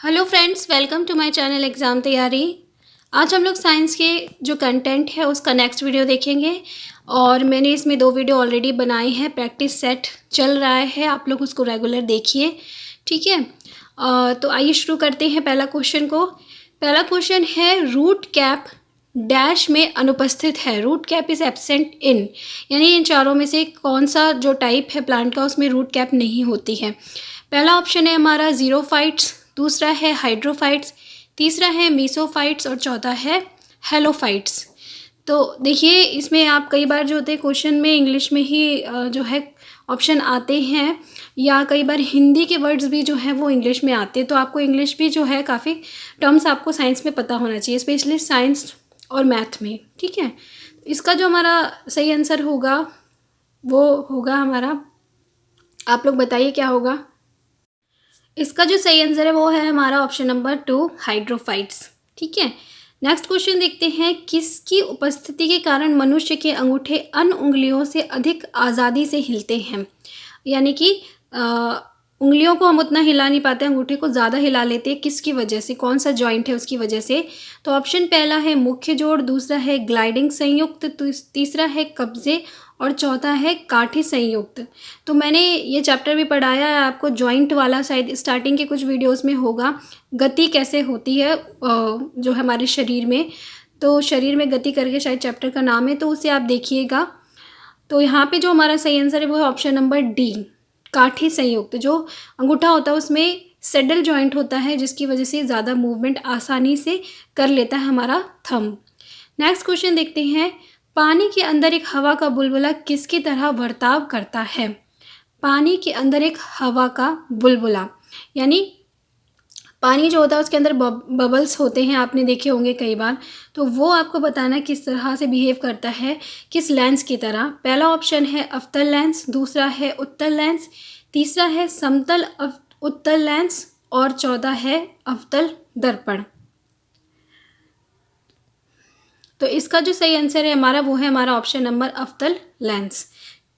Hello friends, welcome to my channel exam तैयारी। आज हम लोग साइंस के जो कंटेंट है उसका नेक्स्ट वीडियो देखेंगे और मैंने इसमें 2 वीडियो ऑलरेडी बनाए हैं। प्रैक्टिस सेट चल रहा है, आप लोग उसको रेगुलर देखिए, ठीक है। तो आइए शुरू करते हैं पहला क्वेश्चन को। पहला क्वेश्चन है रूट कैप डैश में अनुपस्थित है। Root cap is absent in, यानी इन चारों में से कौन सा जो टाइप है प्लांट का उसमें रूट कैप नहीं होती है। पहला ऑप्शन है हमारा ज़ीरोफाइट्स, दूसरा है हाइड्रोफाइट्स, तीसरा है मीसोफाइट्स और चौथा है हेलोफाइट्स। तो देखिए इसमें आप कई बार जो होते हैं क्वेश्चन में इंग्लिश में ही जो है ऑप्शन आते हैं या कई बार हिंदी के वर्ड्स भी जो है वो इंग्लिश में आते हैं। तो आपको इंग्लिश भी जो है काफ़ी टर्म्स आपको साइंस में पता होना चाहिए, स्पेशली साइंस और मैथ में, ठीक है। इसका जो हमारा सही आंसर होगा वो होगा हमारा, आप लोग बताइए क्या होगा। इसका जो सही आंसर है वो है हमारा ऑप्शन नंबर 2 हाइड्रोफाइट्स, ठीक है। नेक्स्ट क्वेश्चन देखते हैं, किसकी उपस्थिति के कारण मनुष्य के अंगूठे अन्य उंगलियों से अधिक आज़ादी से हिलते हैं। यानी कि उंगलियों को हम उतना हिला नहीं पाते, अंगूठे को ज़्यादा हिला लेते हैं, किसकी वजह से, कौन सा जॉइंट है उसकी वजह से। तो ऑप्शन पहला है मुख्य जोड़, दूसरा है ग्लाइडिंग संयुक्त, तीसरा है कब्जे और चौथा है काठी संयुक्त। तो मैंने ये चैप्टर भी पढ़ाया है आपको जॉइंट वाला, शायद स्टार्टिंग के कुछ वीडियोस में होगा, गति कैसे होती है जो हमारे शरीर में। तो शरीर में गति करके शायद चैप्टर का नाम है, तो उसे आप देखिएगा। तो यहाँ पे जो हमारा सही आंसर है वो है ऑप्शन नंबर डी काठी संयुक्त। जो अंगूठा होता है उसमें सेडल जॉइंट होता है जिसकी वजह से ज़्यादा मूवमेंट आसानी से कर लेता है हमारा थंब। नेक्स्ट क्वेश्चन देखते हैं, पानी के अंदर एक हवा का बुलबुला किसकी तरह बर्ताव करता है। पानी के अंदर एक हवा का बुलबुला, यानी पानी जो होता है उसके अंदर बबल्स होते हैं, आपने देखे होंगे कई बार। तो वो आपको बताना किस तरह से बिहेव करता है, किस लेंस की तरह। पहला ऑप्शन है अवतल लेंस, दूसरा है उत्तल लेंस, तीसरा है समतल उत्तल लेंस और चौथा है अवतल दर्पण। तो इसका जो सही आंसर है हमारा वो है हमारा ऑप्शन नंबर अवतल लेंस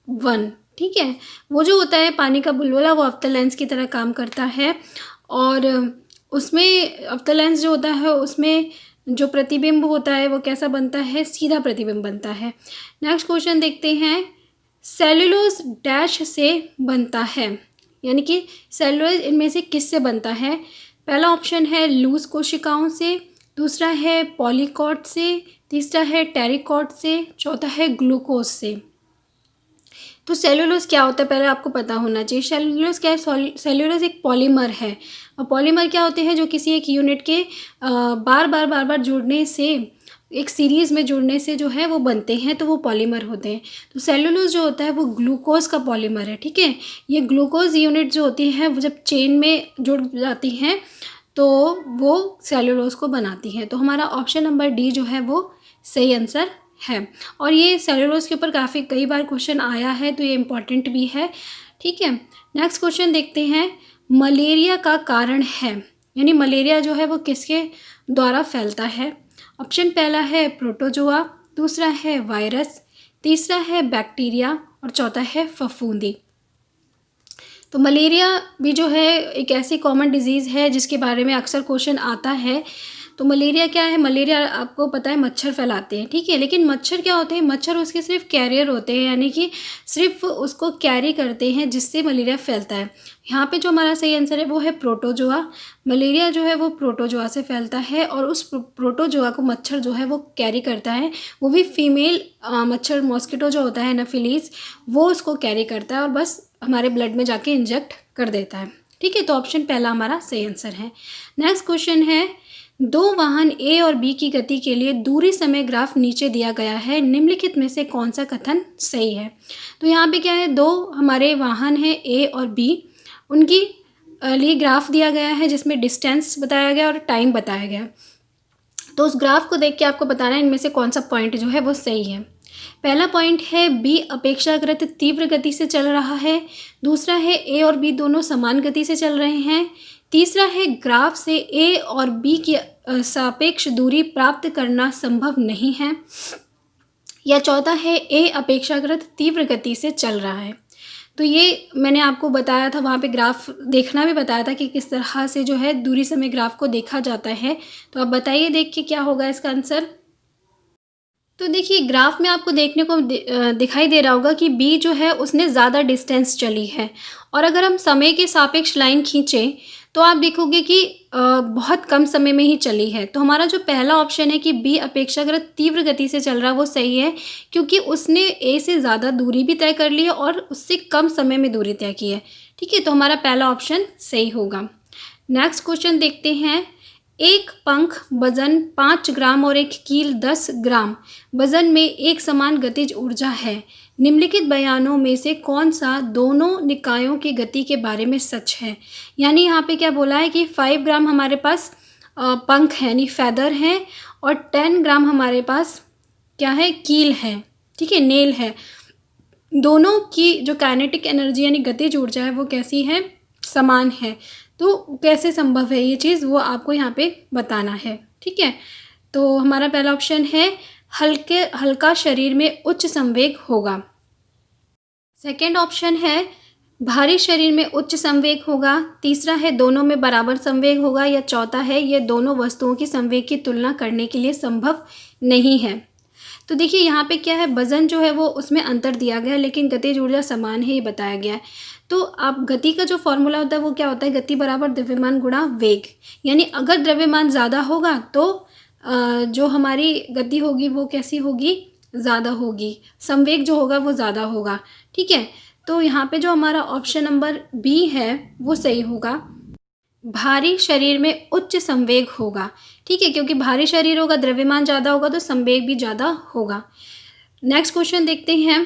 1, ठीक है। वो जो होता है पानी का बुलबुला वो अवतल लेंस की तरह काम करता है और उसमें अवतल लेंस जो होता है उसमें जो प्रतिबिंब होता है वो कैसा बनता है, सीधा प्रतिबिंब बनता है। नेक्स्ट क्वेश्चन देखते हैं, सेल्यूलोज डैश से बनता है, यानी कि सेल्यूलोज इनमें से किससे बनता है। पहला ऑप्शन है लूज कोशिकाओं से, दूसरा है पॉलीकॉट से, तीसरा है टेरिकॉट से, चौथा है ग्लूकोज से। तो सेल्यूलोज क्या होता है पहले आपको पता होना चाहिए। सेल्यूलोज क्या है, सेल्यूलोज एक पॉलीमर है। और पॉलीमर क्या होते हैं, जो किसी एक यूनिट के बार बार जुड़ने से, एक सीरीज़ में जुड़ने से जो है वो बनते हैं, तो वो पॉलीमर होते हैं। तो सेल्यूलोज जो होता है वो ग्लूकोज का पॉलीमर है, ठीक है। ये ग्लूकोज यूनिट जो होती है वो जब चेन में जुड़ जाती हैं तो वो सेल्यूलोज को बनाती हैं। तो हमारा ऑप्शन नंबर डी जो है वो सही आंसर है। और ये सेल्यूलोज के ऊपर काफ़ी कई बार क्वेश्चन आया है, तो ये इम्पॉर्टेंट भी है, ठीक है। नेक्स्ट क्वेश्चन देखते हैं, मलेरिया का कारण है, यानी मलेरिया जो है वो किसके द्वारा फैलता है। ऑप्शन पहला है प्रोटोजोआ, दूसरा है वायरस, तीसरा है बैक्टीरिया और चौथा है फफूंदी। तो मलेरिया भी जो है एक ऐसी कॉमन डिजीज़ है जिसके बारे में अक्सर क्वेश्चन आता है। तो मलेरिया क्या है, मलेरिया आपको पता है मच्छर फैलाते हैं, ठीक है। लेकिन मच्छर क्या होते हैं, मच्छर उसके सिर्फ कैरियर होते हैं, यानी कि सिर्फ उसको कैरी करते हैं जिससे मलेरिया फैलता है। यहाँ पे जो हमारा सही आंसर है वो है प्रोटोजोआ। मलेरिया जो है वो प्रोटोजोआ से फैलता है और उस प्रोटोजोआ को मच्छर जो है वो कैरी करता है, वो भी फीमेल मच्छर, मॉस्किटो जो होता है एनाफिलीज, वो उसको कैरी करता है और बस हमारे ब्लड में जाके इंजेक्ट कर देता है, ठीक है। तो ऑप्शन पहला हमारा सही आंसर है। नेक्स्ट क्वेश्चन है, 2 वाहन ए और बी की गति के लिए दूरी समय ग्राफ नीचे दिया गया है, निम्नलिखित में से कौन सा कथन सही है। तो यहाँ पे क्या है, 2 हमारे वाहन हैं ए और बी, उनकी लिए ग्राफ दिया गया है जिसमें डिस्टेंस बताया गया और टाइम बताया गया। तो उस ग्राफ को देख के आपको बताना है इनमें से कौन सा पॉइंट जो है वो सही है। पहला पॉइंट है बी अपेक्षाकृत तीव्र गति से चल रहा है, दूसरा है ए और बी दोनों समान गति से चल रहे हैं, तीसरा है ग्राफ से ए और बी की सापेक्ष दूरी प्राप्त करना संभव नहीं है, या चौथा है ए अपेक्षाकृत तीव्र गति से चल रहा है। तो ये मैंने आपको बताया था, वहाँ पे ग्राफ देखना भी बताया था कि किस तरह से जो है दूरी समय ग्राफ को देखा जाता है। तो आप बताइए देख के क्या होगा इसका आंसर। तो देखिए ग्राफ में आपको देखने को दिखाई दे रहा होगा कि बी जो है उसने ज़्यादा डिस्टेंस चली है, और अगर हम समय के सापेक्ष लाइन खींचें तो आप देखोगे कि बहुत कम समय में ही चली है। तो हमारा जो पहला ऑप्शन है कि बी अपेक्षाकृत तीव्र गति से चल रहा है वो सही है, क्योंकि उसने ए से ज़्यादा दूरी भी तय कर ली है और उससे कम समय में दूरी तय की है। ठीक है, तो हमारा पहला ऑप्शन सही होगा। नेक्स्ट क्वेश्चन देखते हैं। एक पंख वजन 5 ग्राम और एक कील 10 ग्राम वजन में एक समान गतिज ऊर्जा है। निम्नलिखित बयानों में से कौन सा दोनों निकायों की गति के बारे में सच है। यानी यहाँ पे क्या बोला है कि 5 ग्राम हमारे पास पंख है यानी फैदर है, और 10 ग्राम हमारे पास क्या है, कील है। ठीक है, नेल है। दोनों की जो काइनेटिक एनर्जी यानी गतिज ऊर्जा है वो कैसी है, समान है। तो कैसे संभव है ये चीज़, वो आपको यहाँ पे बताना है। ठीक है, तो हमारा पहला ऑप्शन है हल्का शरीर में उच्च संवेग होगा। सेकंड ऑप्शन है भारी शरीर में उच्च संवेग होगा। तीसरा है दोनों में बराबर संवेग होगा, या चौथा है ये दोनों वस्तुओं की संवेग की तुलना करने के लिए संभव नहीं है। तो देखिए यहाँ पे क्या है, वजन जो है वो उसमें अंतर दिया गया है, लेकिन गतिज ऊर्जा समान है ये बताया गया है। तो आप गति का जो फॉर्मूला होता है वो क्या होता है, गति बराबर द्रव्यमान गुणा वेग। यानी अगर द्रव्यमान ज़्यादा होगा तो जो हमारी गति होगी वो कैसी होगी, ज़्यादा होगी। संवेग जो होगा वो ज़्यादा होगा। ठीक है, तो यहाँ पे जो हमारा ऑप्शन नंबर बी है वो सही होगा। भारी शरीर में उच्च संवेग होगा। ठीक है, क्योंकि भारी शरीर होगा, द्रव्यमान ज़्यादा होगा तो संवेग भी ज़्यादा होगा। नेक्स्ट क्वेश्चन देखते हैं।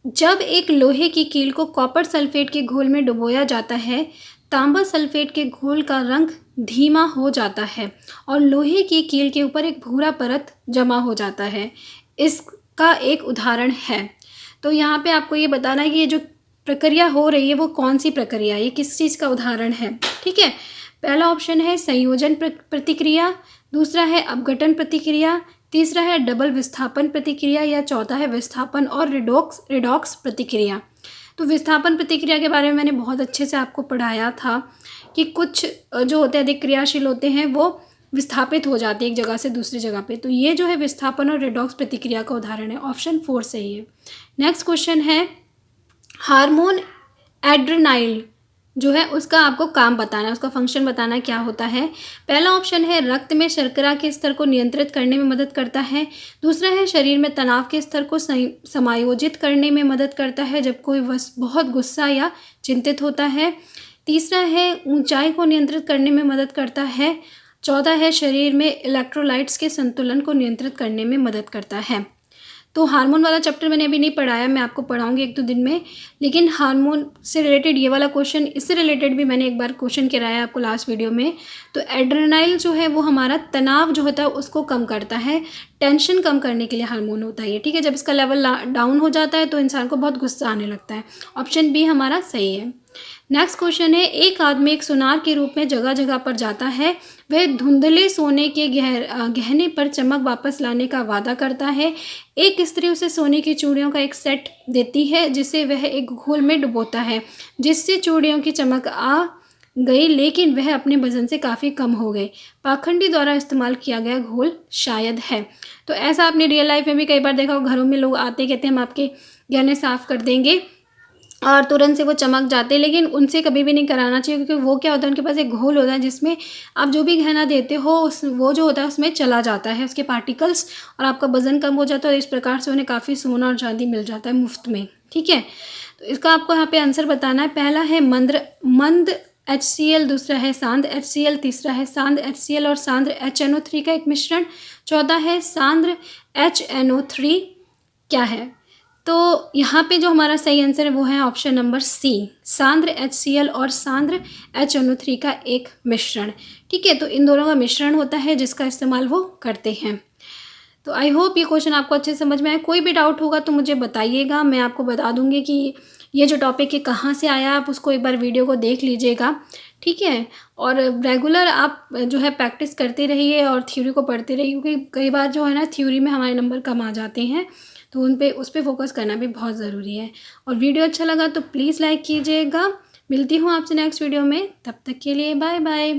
जब एक लोहे की कील को कॉपर सल्फेट के घोल में डुबोया जाता है, तांबा सल्फेट के घोल का रंग धीमा हो जाता है और लोहे की कील के ऊपर एक भूरा परत जमा हो जाता है। इसका एक उदाहरण है। तो यहाँ पे आपको ये बताना है कि ये जो प्रक्रिया हो रही है वो कौन सी प्रक्रिया है, ये किस चीज़ का उदाहरण है। ठीक है, पहला ऑप्शन है संयोजन प्रतिक्रिया, दूसरा है अपघटन प्रतिक्रिया, तीसरा है डबल विस्थापन प्रतिक्रिया, या चौथा है विस्थापन और रिडॉक्स प्रतिक्रिया। तो विस्थापन प्रतिक्रिया के बारे में मैंने बहुत अच्छे से आपको पढ़ाया था कि कुछ जो होते हैं अधिक क्रियाशील होते हैं वो विस्थापित हो जाते हैं एक जगह से दूसरी जगह पे। तो ये जो है विस्थापन और रिडॉक्स प्रतिक्रिया का उदाहरण है। ऑप्शन 4 सही है। नेक्स्ट क्वेश्चन है हार्मोन एड्रेनाइल जो है उसका आपको काम बताना है, उसका फंक्शन बताना है क्या होता है। पहला ऑप्शन है रक्त में शर्करा के स्तर को नियंत्रित करने में मदद करता है। दूसरा है शरीर में तनाव के स्तर को समायोजित करने में मदद करता है जब कोई बहुत गुस्सा या चिंतित होता है। तीसरा है ऊंचाई को नियंत्रित करने में मदद करता है। चौथा है शरीर में इलेक्ट्रोलाइट्स के संतुलन को नियंत्रित करने में मदद करता है। तो हार्मोन वाला चैप्टर मैंने अभी नहीं पढ़ाया, मैं आपको पढ़ाऊंगी 1-2 दिन में। लेकिन हार्मोन से रिलेटेड ये वाला क्वेश्चन, इससे रिलेटेड भी मैंने एक बार क्वेश्चन कराया आपको लास्ट वीडियो में। तो एड्रेनाइल जो है वो हमारा तनाव जो होता है उसको कम करता है, टेंशन कम करने के लिए हार्मोन होता है ये। ठीक है, जब इसका लेवल डाउन हो जाता है तो इंसान को बहुत गुस्सा आने लगता है। ऑप्शन बी हमारा सही है। नेक्स्ट क्वेश्चन है एक आदमी एक सुनार के रूप में जगह जगह पर जाता है। वह धुंधले सोने के गहने पर चमक वापस लाने का वादा करता है। एक स्त्री उसे सोने की चूड़ियों का एक सेट देती है जिसे वह एक घोल में डुबोता है, जिससे चूड़ियों की चमक आ गई लेकिन वह अपने वजन से काफ़ी कम हो गई। पाखंडी द्वारा इस्तेमाल किया गया घोल शायद है। तो ऐसा आपने रियल लाइफ में भी कई बार देखा हो, घरों में लोग आते कहते हैं हम आपके गहने साफ़ कर देंगे और तुरंत से वो चमक जाते हैं, लेकिन उनसे कभी भी नहीं कराना चाहिए, क्योंकि वो क्या होता है उनके पास एक घोल होता है जिसमें आप जो भी गहना देते हो वो जो होता है उसमें चला जाता है उसके पार्टिकल्स, और आपका वजन कम हो जाता है और इस प्रकार से उन्हें काफ़ी सोना और चांदी मिल जाता है मुफ्त में। ठीक है, तो इसका आपको यहाँ पे आंसर बताना है। पहला है मंद HCl, दूसरा है सांद्र HCl, तीसरा है सांद्र HCl और सांद्र HNO3 का एक मिश्रण, चौथा है सांद्र HNO3 क्या है। तो यहाँ पे जो हमारा सही आंसर है वो है ऑप्शन नंबर सी, सांद्र HCl और सांद्र HNO3 का एक मिश्रण। ठीक है, तो इन दोनों का मिश्रण होता है जिसका इस्तेमाल वो करते हैं। तो आई होप ये क्वेश्चन आपको अच्छे से समझ में आए। कोई भी डाउट होगा तो मुझे बताइएगा, मैं आपको बता दूंगी कि ये जो टॉपिक है कहाँ से आया। आप उसको एक बार वीडियो को देख लीजिएगा। ठीक है, और रेगुलर आप जो है प्रैक्टिस करते रहिए और थ्योरी को पढ़ते रहिए, क्योंकि कई बार जो है ना थ्योरी में हमारे नंबर कम आ जाते हैं। तो उस पर फोकस करना भी बहुत ज़रूरी है। और वीडियो अच्छा लगा तो प्लीज़ लाइक कीजिएगा। मिलती हूँ आपसे नेक्स्ट वीडियो में, तब तक के लिए बाय बाय।